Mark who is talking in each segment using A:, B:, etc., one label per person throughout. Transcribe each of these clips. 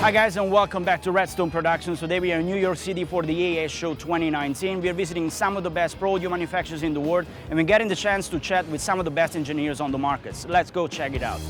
A: Hi guys, and welcome back to RedStone Productions. Today we are in New York City for the AES show 2019. We are visiting some of the best pro audio manufacturers in the world, and we're getting the chance to chat with some of the best engineers on the markets. Let's go check it out.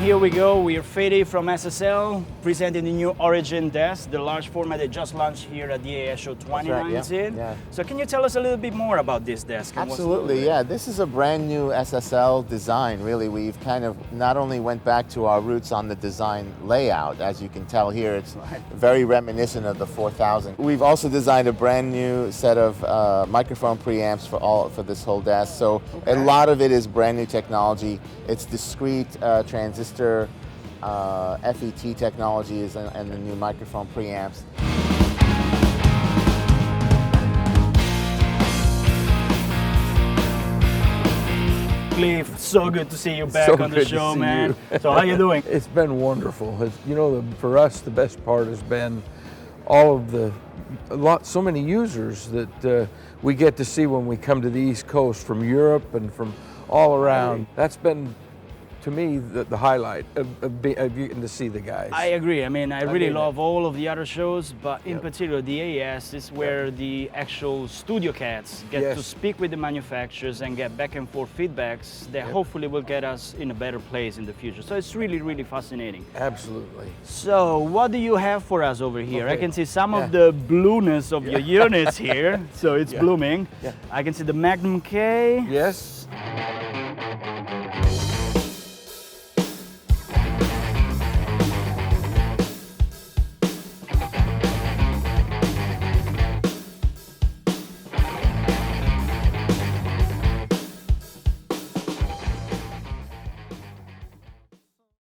A: Here we go, we are Fede from SSL, presenting the new Origin Desk, the large format that just launched here at the AES show 2019.
B: That's right, yeah.
A: So can you tell us a little bit more about this desk?
B: Absolutely, yeah. This is a brand new SSL design, really. We've kind of not only went back to our roots on the design layout, as you can tell here, it's very reminiscent of the 4000. We've also designed a brand new set of microphone preamps for this whole desk. So a lot of it is brand new technology. It's discrete transistor FET technologies and the new microphone preamps.
A: Cliff, so good to see you back on the show, man. So how you doing?
C: It's been wonderful. You know, for us, the best part has been all of so many users that we get to see when we come to the East Coast from Europe and from all around. That's been, to me, the highlight of getting to see the guys.
A: I agree. I mean, I really love all of the other shows, but in particular, the AES is where the actual studio cats get to speak with the manufacturers and get back and forth feedbacks that hopefully will get us in a better place in the future. So it's really, really fascinating.
C: Absolutely.
A: So what do you have for us over here? I can see some of the blueness of your units here. So it's blooming. I can see the Magnum K.
C: Yes.